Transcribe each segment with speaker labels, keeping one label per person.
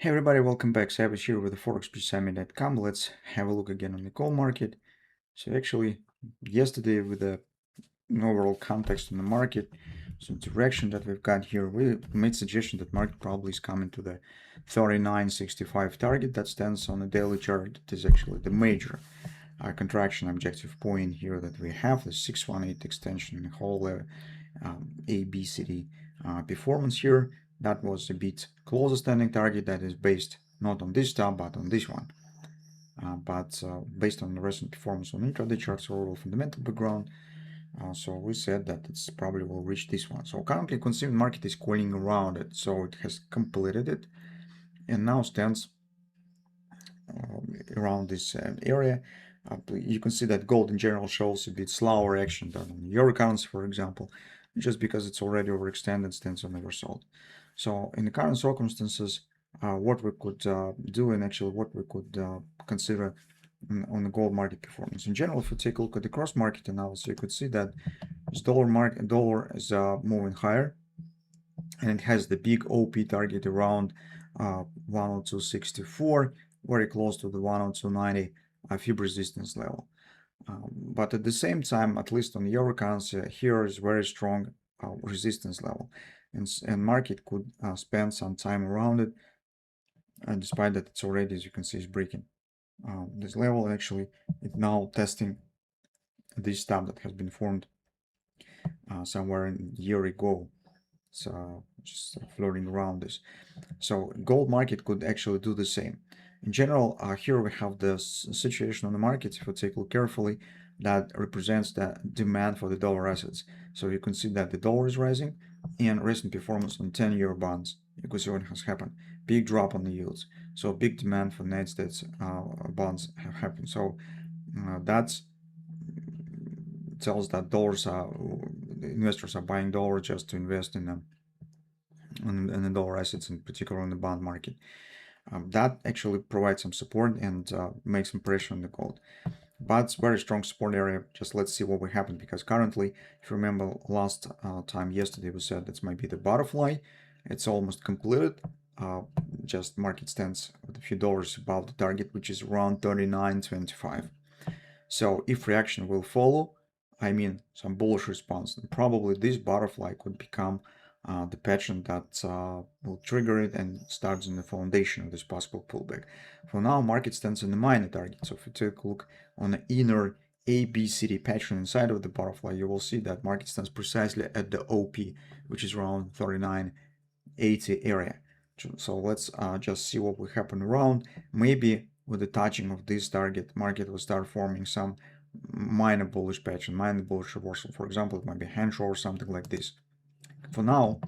Speaker 1: Hey everybody, welcome back. Sive here with the ForexPeaceArmy.com. Let's have a look again on the coal market. So actually, yesterday with the overall context in the market, some direction that we've got here, we made suggestion that market probably is coming to the 39.65 target that stands on the daily chart. It is actually the major contraction objective point here that we have, the 618 extension in the whole ABCD performance here. That was a bit closer standing target that is based not on this top but on this one. But based on the recent performance on intraday charts, overall fundamental background, so we said that it's probably will reach this one. So currently consumer market is coiling around it, so it has completed it and now stands around this area. You can see that gold in general shows a bit slower action than on euro currency, for example, just because it's already overextended, stands on oversold. So in the current circumstances, what we could do, and actually what we could consider on the gold market performance in general, if we take a look at the cross market analysis, you could see that this dollar is moving higher, and it has the big OP target around 102.64, very close to the 102.90 fib resistance level. But at the same time, at least on the euro currency, here is very strong resistance level, and market could spend some time around it, despite that it's already, as you can see, is breaking this level. Actually, it's now testing this stop that has been formed somewhere a year ago. So just floating around this. So gold market could actually do the same. In general, here we have the situation on the markets. If you take a look carefully, that represents the demand for the dollar assets. So you can see that the dollar is rising, and recent performance on 10-year bonds. You can see what has happened. Big drop on the yields. So big demand for United States bonds have happened. So that tells that investors are buying dollars just to invest in the dollar assets, in particular in the bond market. That actually provides some support and makes some pressure on the gold. But it's very strong support area. Just let's see what will happen, because currently, if you remember last time yesterday, we said this might be the butterfly. It's almost completed. Just market stands with a few dollars above the target, which is around 39.25. So if reaction will follow, I mean some bullish response, then probably this butterfly could become the pattern that will trigger it and starts in the foundation of this possible pullback. For now, market stands in the minor target. So if you take a look on the inner ABCD pattern inside of the butterfly, you will see that market stands precisely at the OP, which is around 39.80 area. So let's just see what will happen around. Maybe with the touching of this target, market will start forming some minor bullish pattern, minor bullish reversal. For example, it might be a hand or something like this. For now,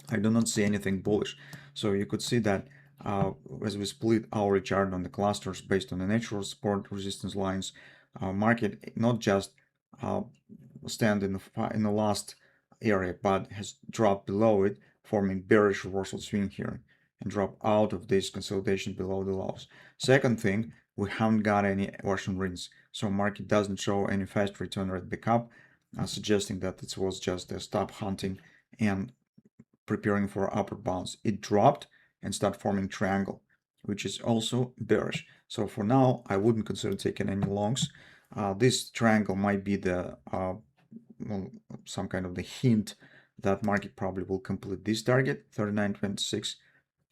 Speaker 1: I do not see anything bullish. So you could see that as we split our chart on the clusters based on the natural support resistance lines, market not just stand in the last area, but has dropped below it, forming bearish reversal swing here, and drop out of this consolidation below the lows. Second thing, we haven't got any Russian rings, so market doesn't show any fast return rate back up, suggesting that it was just a stop hunting and preparing for upper bounce. It dropped and started forming triangle, which is also bearish. So for now, I wouldn't consider taking any longs. This triangle might be the some kind of the hint that market probably will complete this target, 39.26,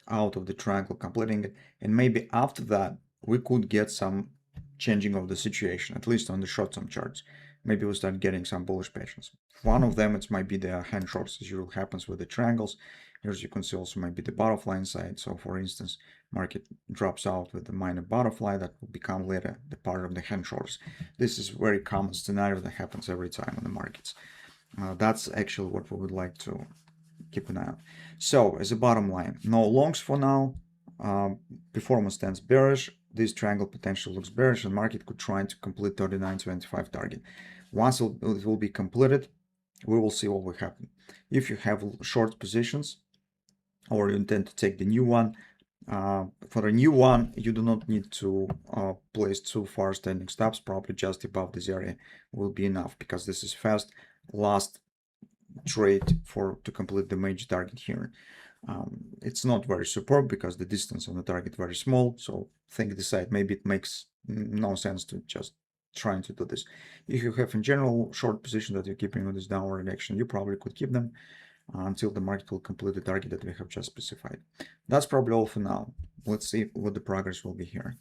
Speaker 1: out of the triangle, completing it. And maybe after that, we could get some changing of the situation, at least on the short-term charts. Maybe we'll start getting some bullish patterns. One of them, it might be the hand shorts, as usually happens with the triangles. Here, as you can see, also might be the butterfly inside. So for instance, market drops out with the minor butterfly that will become later the part of the hand shorts. This is a very common scenario that happens every time in the markets. That's actually what we would like to keep an eye on. So as a bottom line, no longs for now. Performance stands bearish. This triangle potential looks bearish, and market could try to complete 39.25 target. Once it will be completed, we will see what will happen. If you have short positions, or you intend to take the new one, for a new one, you do not need to place too far standing stops. Probably just above this area will be enough, because this is fast last trade to complete the major target here. It's not very superb because the distance on the target very small. So decide, maybe it makes no sense to just trying to do this. If you have in general short position that you're keeping with this downward action, you probably could keep them until the market will complete the target that we have just specified. That's probably all for now. Let's see what the progress will be here.